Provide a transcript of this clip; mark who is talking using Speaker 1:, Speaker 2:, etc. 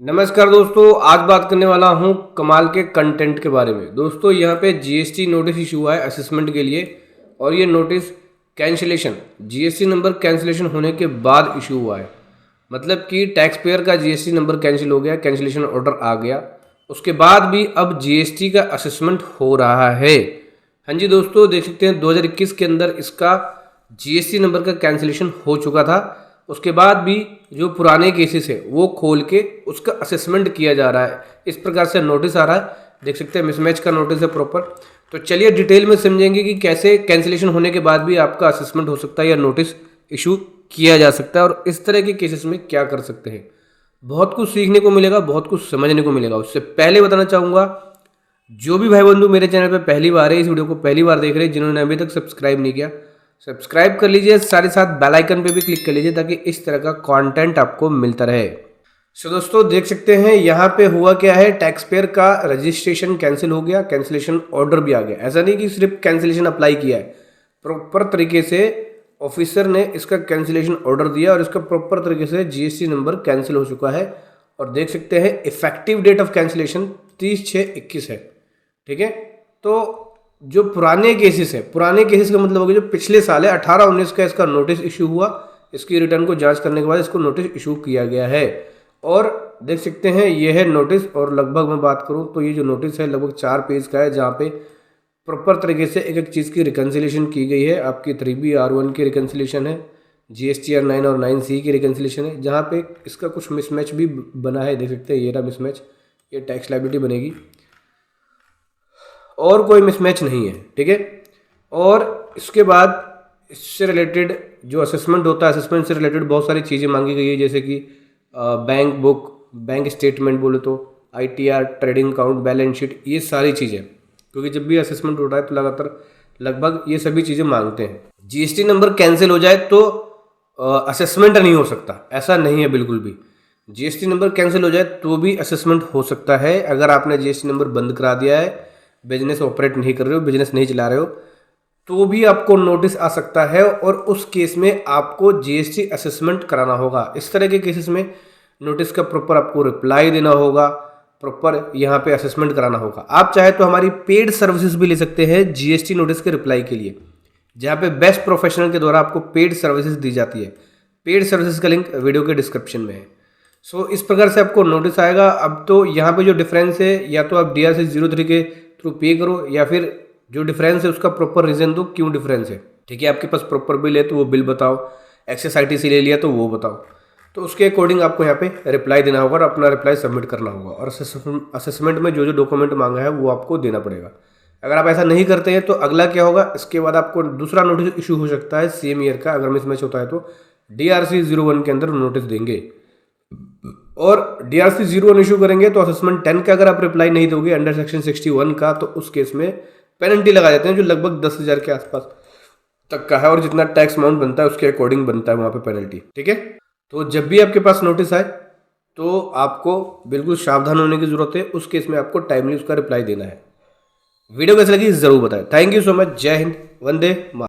Speaker 1: नमस्कार दोस्तों, आज बात करने वाला हूं कमाल के कंटेंट के बारे में। दोस्तों यहाँ पे जीएसटी नोटिस इशू हुआ है असेसमेंट के लिए, और ये notice cancellation GST number cancellation होने के बाद इशू हुआ है। मतलब कि टैक्स पेयर का जीएसटी नंबर कैंसिल हो गया, कैंसिलेशन ऑर्डर आ गया, उसके बाद भी अब जीएसटी का असेसमेंट हो रहा है। हाँ जी दोस्तों, देख सकते हैं 2021 के अंदर इसका जीएसटी नंबर का कैंसिलेशन हो चुका था। उसके बाद भी जो पुराने केसेस है वो खोल के उसका असेसमेंट किया जा रहा है। इस प्रकार से नोटिस आ रहा है, देख सकते हैं मिसमैच का नोटिस है प्रॉपर। तो चलिए डिटेल में समझेंगे कि कैसे कैंसिलेशन होने के बाद भी आपका असेसमेंट हो सकता है या नोटिस इशू किया जा सकता है, और इस तरह के केसेस में क्या कर सकते हैं। बहुत कुछ सीखने को मिलेगा, बहुत कुछ समझने को मिलेगा। उससे पहले बताना चाहूँगा, जो भी भाई बंधु मेरे चैनल पर पहली बार है, इस वीडियो को पहली बार देख रहे हैं, जिन्होंने अभी तक सब्सक्राइब नहीं किया, सब्सक्राइब कर लीजिए, साथ ही साथ बेल आइकन पे भी क्लिक कर लीजिए ताकि इस तरह का कंटेंट आपको मिलता रहे। सो दोस्तों देख सकते हैं यहाँ पे हुआ क्या है, टैक्स पेयर का रजिस्ट्रेशन कैंसिल हो गया, कैंसिलेशन ऑर्डर भी आ गया। ऐसा नहीं कि सिर्फ कैंसिलेशन अप्लाई किया है, प्रॉपर तरीके से ऑफिसर ने इसका कैंसिलेशन ऑर्डर दिया और इसका प्रॉपर तरीके से जीएसटी नंबर कैंसिल हो चुका है। और देख सकते हैं इफेक्टिव डेट ऑफ कैंसिलेशन 30/6/21 है। ठीक है, तो जो पुराने केसेस है, पुराने केसेस का मतलब हो गया जो पिछले साल है 18-19 का इसका नोटिस इशू हुआ, इसकी रिटर्न को जांच करने के बाद इसको नोटिस इशू किया गया है। और देख सकते हैं ये है नोटिस, और लगभग मैं बात करूं तो ये जो नोटिस है लगभग 4 पेज का है, जहां पे प्रॉपर तरीके से एक एक चीज़ की रिकन्सिलेशन की गई है। आपकी 3B-R1 की रिकन्सिलेशन है, GSTR 9 और 9C की रिकन्सिलेशन है, जहाँ पे इसका कुछ मिसमैच भी बना है। देख सकते हैं ये रहा मिसमैच, ये टैक्स लायबिलिटी बनेगी और कोई मिसमैच नहीं है। ठीक है, और इसके बाद इससे रिलेटेड जो असेसमेंट होता है, असेसमेंट से रिलेटेड बहुत सारी चीज़ें मांगी गई है, जैसे कि बैंक बुक, बैंक स्टेटमेंट बोले तो, ITR, trading account, balance sheet, ये सारी चीज़ें, क्योंकि जब भी असेसमेंट होता है तो लगातार लगभग ये सभी चीज़ें मांगते हैं। जीएसटी नंबर कैंसिल हो जाए तो असेसमेंट नहीं हो सकता, ऐसा नहीं है बिल्कुल भी। जीएसटी नंबर कैंसिल हो जाए तो भी असेसमेंट हो सकता है। अगर आपने जीएसटी नंबर बंद करा दिया है, बिजनेस ऑपरेट नहीं कर रहे हो, बिजनेस नहीं चला रहे हो, तो भी आपको नोटिस आ सकता है, और उस केस में आपको जीएसटी असेसमेंट कराना होगा। इस तरह के केसेस में नोटिस का प्रॉपर आपको रिप्लाई देना होगा, प्रॉपर यहाँ पे असेसमेंट कराना होगा। आप चाहे तो हमारी पेड सर्विसेज भी ले सकते हैं जीएसटी नोटिस के रिप्लाई के लिए, जहाँ पे बेस्ट प्रोफेशनल के द्वारा आपको पेड सर्विसेज दी जाती है। पेड सर्विसेज का लिंक वीडियो के डिस्क्रिप्शन में है। सो इस प्रकार से आपको नोटिस आएगा। अब तो यहाँ पे जो डिफरेंस है, या तो आप DRC 03 के थ्रू पे करो, या फिर जो डिफरेंस है उसका प्रॉपर रीजन दो क्यों डिफरेंस है। ठीक है, आपके पास प्रॉपर बिल है तो वो बिल बताओ, एक्सेस ITC ले लिया तो वो बताओ, तो उसके अकॉर्डिंग आपको यहाँ पे रिप्लाई देना होगा और अपना रिप्लाई सबमिट करना होगा। और असेसमेंट में जो जो डॉक्यूमेंट मांगा है वो आपको देना पड़ेगा। अगर आप ऐसा नहीं करते हैं तो अगला क्या होगा, इसके बाद आपको दूसरा नोटिस इशू हो सकता है सेम ईयर का। अगर मिसमैच होता है तो DRC 01 के अंदर नोटिस देंगे, और DRC 01 इशू करेंगे तो असेसमेंट 10 का अगर आप रिप्लाई नहीं दोगे अंडर सेक्शन 61 का, तो उस केस में पेनल्टी लगा देते हैं, जो लगभग 10,000 के आसपास तक का है, और जितना टैक्स अमाउंट बनता है उसके अकॉर्डिंग बनता है वहाँ पे पेनल्टी। ठीक है, तो जब भी आपके पास नोटिस आए तो आपको बिल्कुल सावधान होने की जरूरत है। उस केस में आपको टाइमली उसका रिप्लाई देना है। वीडियो कैसे लगी जरूर बताएं। Thank you so much. जय हिंद, वंदे मातरम।